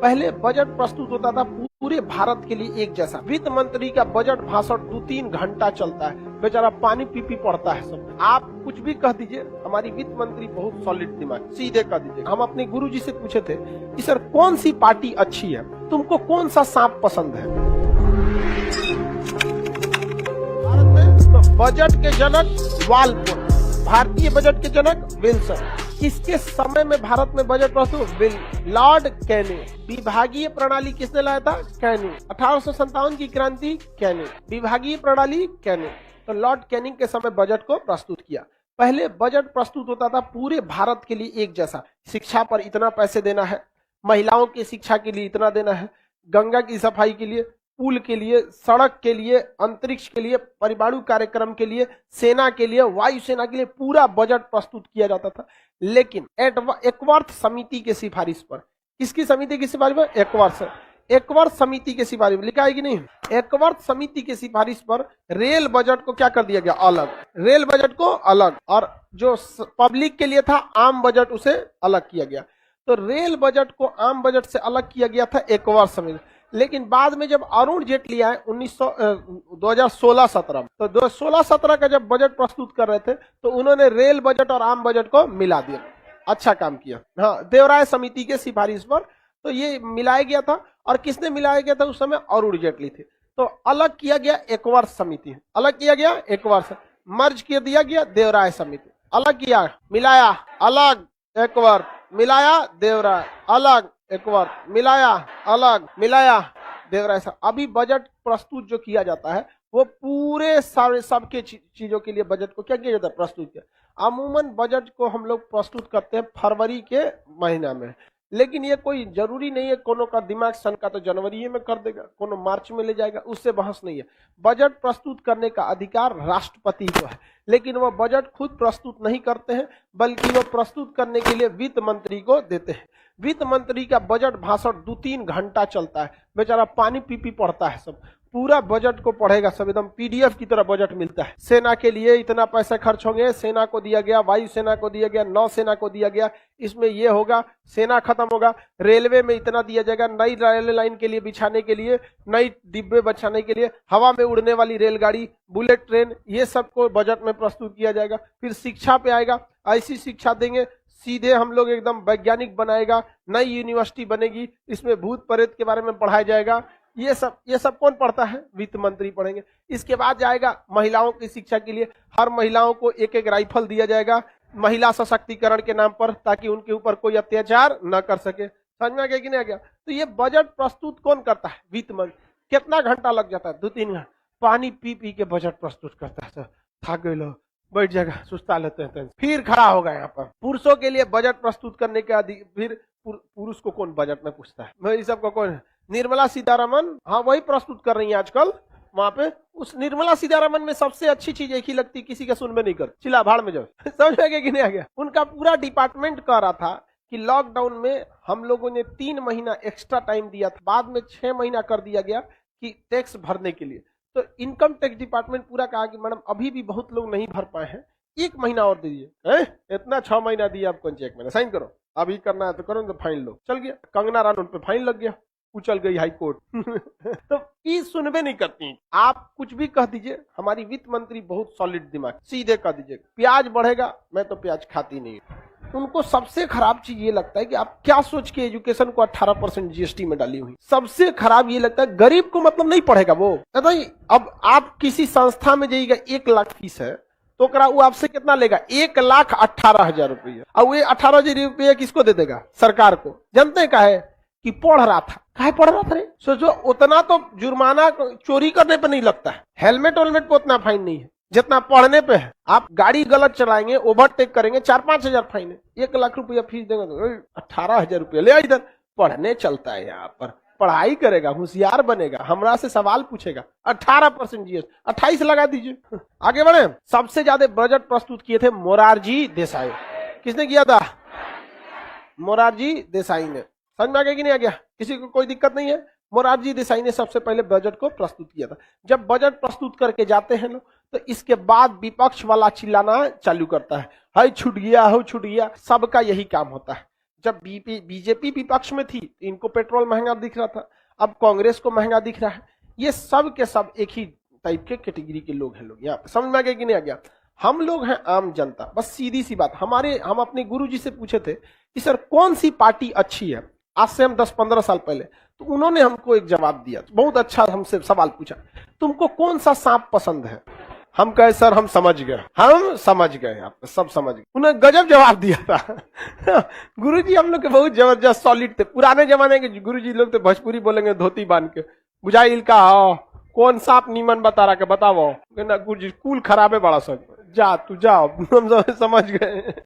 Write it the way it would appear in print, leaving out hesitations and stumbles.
पहले बजट प्रस्तुत होता था पूरे भारत के लिए एक जैसा। वित्त मंत्री का बजट भाषण 2-3 घंटा चलता है, बेचारा पानी पी पी पड़ता है सब। आप कुछ भी कह दीजिए, हमारी वित्त मंत्री बहुत सॉलिड दिमाग, सीधे कह दीजिए। हम अपने गुरुजी से पूछे थे कि सर कौन सी पार्टी अच्छी है, तुमको कौन सा सांप पसंद है? भारत में तो बजट के जनक वालपोल, भारतीय बजट के जनक विल्सन। किसके समय में भारत में बजट प्रस्तुत? Lord Canning. विभागीय प्रणाली किसने लाया था? कैनिंग। 1857 की क्रांति कैनिंग। विभागीय प्रणाली कैनिंग। तो लॉर्ड कैनिंग के समय बजट को प्रस्तुत किया। पहले बजट प्रस्तुत होता था पूरे भारत के लिए एक जैसा। शिक्षा पर इतना पैसे देना है, महिलाओं की शिक्षा के लिए इतना देना है, गंगा की सफाई के लिए, पुल के लिए, सड़क के लिए, अंतरिक्ष के लिए, परमाणु कार्यक्रम के लिए, सेना के लिए, वायुसेना के लिए पूरा बजट प्रस्तुत किया जाता था। लेकिन एकवर्थ समिति के सिफारिश पर, किसकी समिति की सिफारिश पर? एकवर्थ समिति के सिफारिश पर, लिखा है कि नहीं? एकवर्थ समिति के सिफारिश पर रेल बजट को क्या कर दिया गया? अलग। रेल बजट को अलग, और जो पब्लिक के लिए था आम बजट उसे अलग किया गया। तो रेल बजट को आम बजट से अलग किया गया था एकवर्थ समिति। लेकिन बाद में जब अरुण जेटली आए 2016-17 में, तो 2016-17 का जब बजट प्रस्तुत कर रहे थे तो उन्होंने रेल बजट और आम बजट को मिला दिया। अच्छा काम किया। हाँ, देवराय समिति के सिफारिश पर तो ये मिलाया गया था। और किसने मिलाया गया था उस समय? अरुण जेटली थे। तो अलग किया गया एकवर्थ समिति, अलग किया गया एकवर्थ, मर्ज कर दिया गया देवराय समिति। अलग किया, मिलाया, अलग एकवर्थ, मिलाया देवराय, अलग एकवर्थ, मिलाया, अलग, मिलाया देवराय। अभी बजट प्रस्तुत जो किया जाता है वो पूरे सारे सबके चीजों के लिए बजट को क्या किया जाता है? प्रस्तुत किया। अमूमन बजट को हम लोग प्रस्तुत करते हैं फरवरी के महीना में, लेकिन ये कोई जरूरी नहीं है। कोनो का दिमाग सन का तो जनवरी में कर देगा, कोनो मार्च में ले जाएगा, उससे बहस नहीं है। बजट प्रस्तुत करने का अधिकार राष्ट्रपति को है, लेकिन वह बजट खुद प्रस्तुत नहीं करते हैं, बल्कि वह प्रस्तुत करने के लिए वित्त मंत्री को देते हैं। वित्त मंत्री का बजट भाषण 2-3 घंटा चलता है, बेचारा पानी पी पी पड़ता है सब। पूरा बजट को पढ़ेगा सब, एकदम पीडीएफ की तरह बजट मिलता है। सेना के लिए इतना पैसा खर्च होंगे, सेना को दिया गया, वायुसेना को दिया गया, नौसेना को दिया गया, इसमें ये होगा, सेना खत्म होगा। रेलवे में इतना दिया जाएगा, नई रेलवे लाइन के लिए बिछाने के लिए, नई डिब्बे बचाने के लिए, हवा में उड़ने वाली रेलगाड़ी, बुलेट ट्रेन, ये सबको बजट में प्रस्तुत किया जाएगा। फिर शिक्षा पे आएगा, ऐसी शिक्षा देंगे सीधे हम लोग एकदम वैज्ञानिक बनाएगा, नई यूनिवर्सिटी बनेगी, इसमें भूत प्रेत के बारे में पढ़ाया जाएगा। ये सब कौन पढ़ता है? वित्त मंत्री पढ़ेंगे। इसके बाद जाएगा महिलाओं की शिक्षा के लिए, हर महिलाओं को एक एक राइफल दिया जाएगा महिला सशक्तिकरण के नाम पर, ताकि उनके ऊपर कोई अत्याचार न कर सके। समझ में आ गया कि नहीं आ गया? तो ये बजट प्रस्तुत कौन करता है? वित्त मंत्री। कितना घंटा लग जाता है? 2-3 घंटा। पानी पी पी के बजट प्रस्तुत करता है। थक गए लोग, बैठ जाएगा, सुस्ता लेते हैं, फिर खड़ा होगा। यहाँ पर पुरुषों के लिए बजट प्रस्तुत करने के फिर पुरुष को कौन बजट में पूछता है? इस सबको कौन? निर्मला सीतारमन, हाँ वही प्रस्तुत कर रही है आजकल। वहां पे उस निर्मला सीतारमन में सबसे अच्छी चीज एक ही लगती, किसी का सुनबे नहीं कर, चिल्ला भाड़ में जाओ। समझ में कि नहीं आ गया? उनका पूरा डिपार्टमेंट कह रहा था कि लॉकडाउन में हम लोगों ने 3 महीना एक्स्ट्रा टाइम दिया था, बाद में 6 महीना कर दिया गया कि टैक्स भरने के लिए। तो इनकम टैक्स डिपार्टमेंट पूरा कहा कि मैडम अभी भी बहुत लोग नहीं भर पाए हैं, 1 महीना और दीजिए। इतना 6 महीना दिया, आप कौन चेक में साइन करो, अभी करना है तो करो, तो फाइन लो। चल गया कंगना रनौत पे फाइन लग गया, उछल गई हाई कोर्ट। तो ये सुनबे नहीं करती। आप कुछ भी कह दीजिए, हमारी वित्त मंत्री बहुत सॉलिड दिमाग, सीधे कह दीजिए प्याज बढ़ेगा, मैं तो प्याज खाती नहीं। उनको सबसे खराब चीज ये लगता है कि आप क्या सोच के एजुकेशन को 18% जीएसटी में डाली हुई। सबसे खराब ये लगता है गरीब को मतलब नहीं पढ़ेगा वो। अब आप किसी संस्था में जाइएगा, 1 लाख फीस है, तो वो आपसे कितना लेगा? 1,18,000 रुपया। और वो 18,000 रुपया किसको दे देगा? सरकार को। जानते हैं काहे? कि पढ़ रहा था। काहे पढ़ रहा था रे? सोचो, उतना तो जुर्माना चोरी करने पे नहीं लगता है, हेलमेट वेलमेट पे उतना फाइन नहीं है जितना पढ़ने पे है। आप गाड़ी गलत चलाएंगे, ओवरटेक करेंगे, 4-5 हजार फाइन है। 1 लाख रुपया फीस देंगे तो 18,000 रुपया ले इधर। पढ़ने चलता है यहाँ पर, पढ़ाई करेगा, होशियार बनेगा, हमरा से सवाल पूछेगा। 18% जीएसटी, 28 लगा दीजिए। आगे बढ़े। सबसे ज्यादा बजट प्रस्तुत किए थे मोरारजी देसाई। किसने किया था? मोरारजी देसाई ने। समझ में आ गया कि नहीं आ गया? किसी को कोई दिक्कत नहीं है? मोरारजी देसाई ने सबसे पहले बजट को प्रस्तुत किया था। जब बजट प्रस्तुत करके जाते हैं लोग, तो इसके बाद विपक्ष वाला चिल्लाना चालू करता है, हाय छूट गया, हो छूट गया। सबका यही काम होता है। जब बीजेपी विपक्ष में थी तो इनको पेट्रोल महंगा दिख रहा था, अब कांग्रेस को महंगा दिख रहा है। ये सब के सब एक ही टाइप के कैटेगरी के लोग हैं। लोग यहाँ पे समझ में आ गया कि नहीं आ गया? हम लोग हैं आम जनता। बस सीधी सी बात, हम अपने गुरुजी से पूछे थे कि सर कौन सी पार्टी अच्छी है, आज से हम 10-15 साल पहले, तो उन्होंने हमको एक जवाब दिया, बहुत अच्छा हमसे सवाल पूछा, तुमको कौन सा सांप पसंद है? हम कहे सर हम समझ गए, आप सब समझ गए। उन्होंने गजब जवाब दिया था। गुरुजी हम लोग के बहुत जबरदस्त सॉलिड थे। पुराने जमाने के गुरुजी लोग तो भोजपुरी बोलेंगे धोती बांध के, बुझाइल का हो कौन सांप नीमन बता रहा के बताओ, गुरुजी कूल खराबे बड़ा सब, जा तू जाओ, हम समझ गए।